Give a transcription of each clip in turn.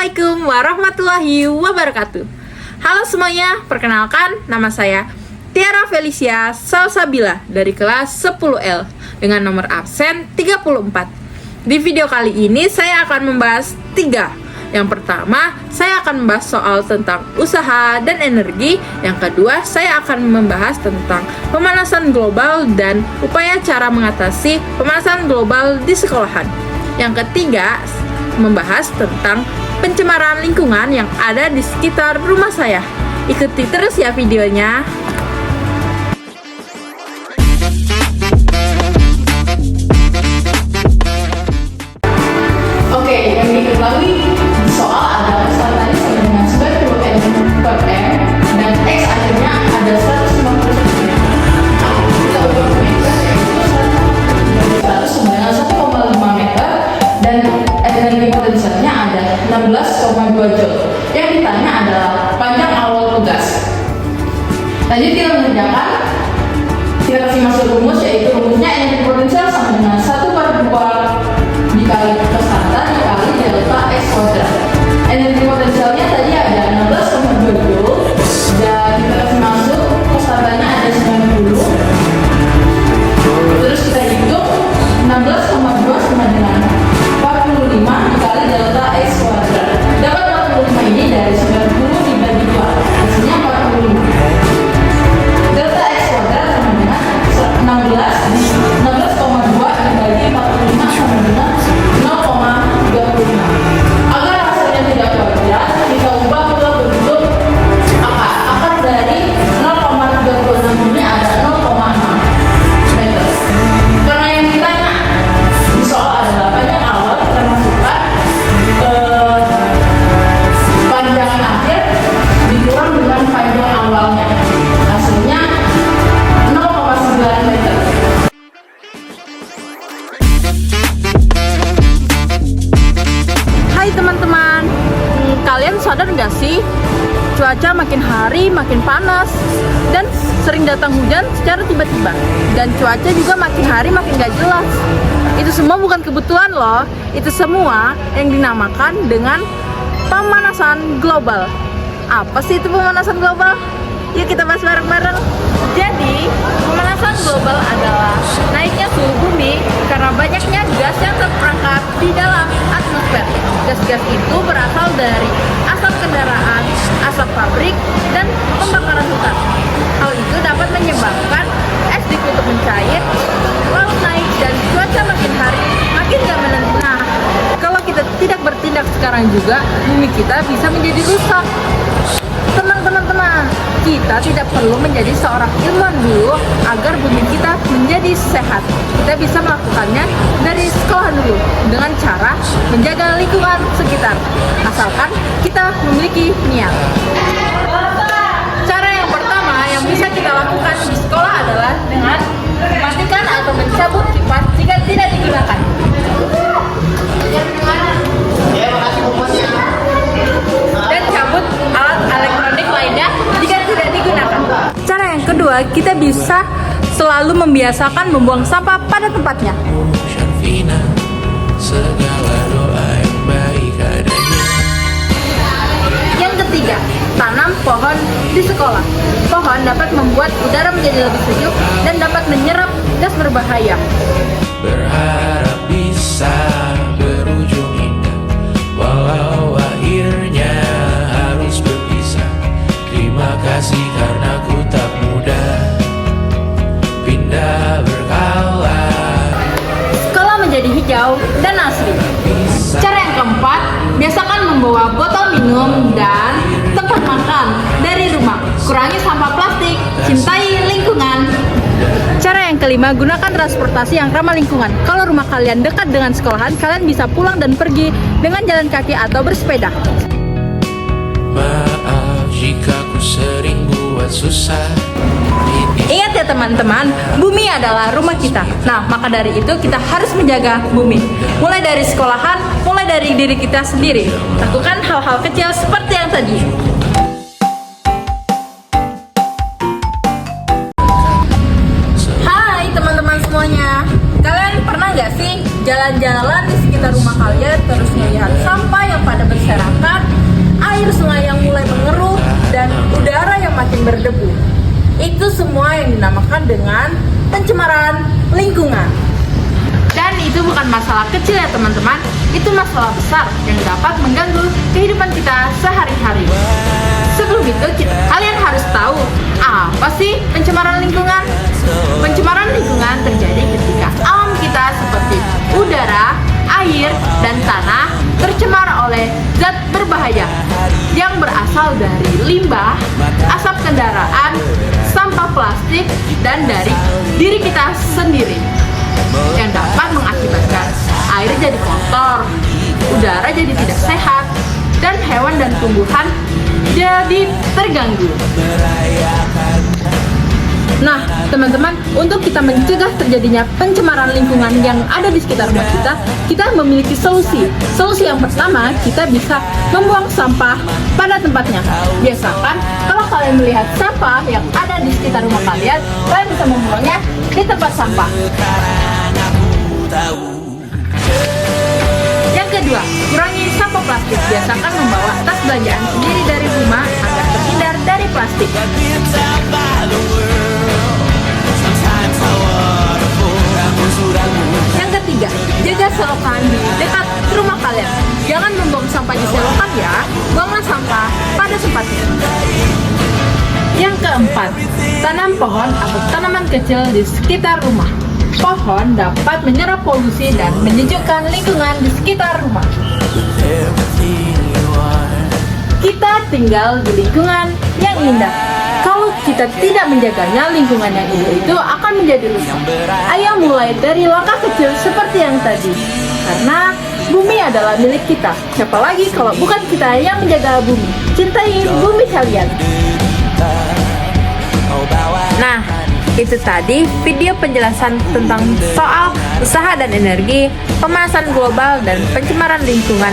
Assalamualaikum warahmatullahi wabarakatuh. Halo semuanya, perkenalkan nama saya Tiara Felicia Salsabila dari kelas 10L dengan nomor absen 34. Di video kali ini saya akan membahas 3. Yang pertama, saya akan membahas soal tentang usaha dan energi. Yang kedua, saya akan membahas tentang pemanasan global dan upaya cara mengatasi pemanasan global di sekolahan. Yang ketiga, membahas tentang pencemaran lingkungan yang ada di sekitar rumah saya. Ikuti terus ya videonya. Oke, yang diketahui di soal adalah tadi sama dengan 90 per M dan X akhirnya ada 150 cm. Kita ubah meter yaitu 100 dengan 1,5 meter dan energi potensialnya ada 16,2 Joule. Yang ditanya adalah panjang awal tugas. Lanjut kita mengerjakan. Kita kasih masuk rumus, yaitu rumusnya energi potensial sama dengan 1/2 dikali konstanta dikali delta X kuadrat. Energi potensialnya tadi ada 16,2 Joule dan kita kasih masuk konstantanya ada 90. Terus kita hitung 16,2 sama dengan 45 dikali delta X kuadrat. Dapat 45 ini dari 90 dibagi 2, hasilnya 45. Delta X kuadrat sama dengan 16,2 dibagi 45 sama dengan 0,25. Agar hasilnya tidak kuadrat, kita ubah ke bentuk akar. Akar dari 0,36 ini ada 0,6 meter. Karena yang ditanya di soal adalah panjang awal, kita masukkan panjang akhir dikurang dengan panjang awalnya. Hasilnya 0,9 meter. Hai teman-teman, kalian sadar nggak sih? Cuaca makin hari makin panas dan sering datang hujan secara tiba-tiba. Dan cuaca juga makin hari makin gak jelas. Itu semua bukan kebetulan loh. Itu semua yang dinamakan dengan pemanasan global. Apa sih itu pemanasan global? Yuk kita bahas bareng-bareng. Jadi, pemanasan global adalah naiknya suhu bumi karena banyaknya gas yang terperangkap di dalam atmosfer. Gas-gas itu berasal dari asap kendaraan, asap pabrik, dan pembakaran hutan. Hal itu dapat menyebabkan es di kutub mencair, laut naik, dan cuaca makin hari makin gak menentu. Nah, kalau kita tidak bertindak sekarang juga, bumi kita bisa menjadi rusak. Tenang. Kita tidak perlu menjadi seorang ilmuwan dulu agar bumi kita menjadi sehat. Kita bisa melakukannya dari sekolah dulu dengan cara menjaga lingkungan sekitar. Asalkan kita memiliki niat. Cara yang pertama yang bisa kita lakukan di sekolah adalah dengan mematikan atau mencabut kipas jika tidak digunakan. Dan cabut alat elektronik lainnya jika tidak digunakan. Cara yang kedua, kita bisa selalu membiasakan membuang sampah pada tempatnya. Yang ketiga, tanam pohon di sekolah. Pohon dapat membuat udara menjadi lebih sejuk dan dapat menyerap gas berbahaya. Berharap bisa berujung indah, walau akhirnya harus berpisah. Terima kasih karena ku tak mudah pindah berkala. Sekolah menjadi hijau dan asri. Cara yang keempat, biasakan membawa botol minum dan tempat makan dari rumah. Kurangi sampah plastik, cintai lingkungan. Cara yang kelima, gunakan transportasi yang ramah lingkungan. Kalau rumah kalian dekat dengan sekolahan, kalian bisa pulang dan pergi dengan jalan kaki atau bersepeda. Maaf jika ku sering buat susah. Ingat ya teman-teman, bumi adalah rumah kita. Nah, maka dari itu kita harus menjaga bumi. Mulai dari sekolahan, mulai dari diri kita sendiri. Lakukan hal-hal kecil seperti yang tadi. Hai teman-teman semuanya. Kalian pernah nggak sih jalan-jalan di sekitar sekitar rumah kalian terus melihat sampah yang pada berserakan, air sungai yang mulai mengeruh, dan udara yang makin berdebu. Itu semua yang dinamakan dengan pencemaran lingkungan. Dan itu bukan masalah kecil ya teman-teman, itu masalah besar yang dapat mengganggu kehidupan kita sehari-hari. Sebelum itu, kalian harus tahu apa sih pencemaran lingkungan? Pencemaran lingkungan terjadi ketika alam kita seperti udara, air, dan tanah tercemar oleh zat berbahaya yang berasal dari limbah, asap kendaraan, sampah plastik, dan dari diri kita sendiri, yang dapat mengakibatkan air jadi kotor, udara jadi tidak sehat, dan hewan dan tumbuhan jadi terganggu. Nah, teman-teman, untuk kita mencegah terjadinya pencemaran lingkungan yang ada di sekitar rumah kita memiliki solusi. Solusi yang pertama, kita bisa membuang sampah pada tempatnya. Biasakan, kalau kalian melihat sampah yang ada di sekitar rumah kalian bisa membuangnya di tempat sampah. Yang kedua, kurangi sampah plastik. Biasakan membawa tas belanjaan sendiri dari rumah agar terhindar dari plastik. Yang ketiga, jaga selokan di dekat rumah kalian. Jangan membuang sampah di selokan ya, buanglah sampah pada tempatnya. Yang keempat, tanam pohon atau tanaman kecil di sekitar rumah. Pohon dapat menyerap polusi dan menyejukkan lingkungan di sekitar rumah. Kita tinggal di lingkungan yang indah. Kalau kita tidak menjaganya, lingkungan yang indah itu akan menjadi rusak. Ayo mulai dari langkah kecil seperti yang tadi. Karena bumi adalah milik kita. Siapa lagi kalau bukan kita yang menjaga bumi? Cintai bumi kalian. Nah, itu tadi video penjelasan tentang soal usaha dan energi, pemanasan global, dan pencemaran lingkungan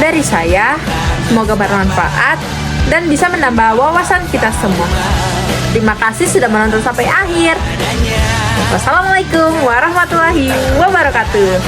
dari saya. Semoga bermanfaat dan bisa menambah wawasan kita semua. Terima kasih sudah menonton sampai akhir. Wassalamualaikum warahmatullahi wabarakatuh.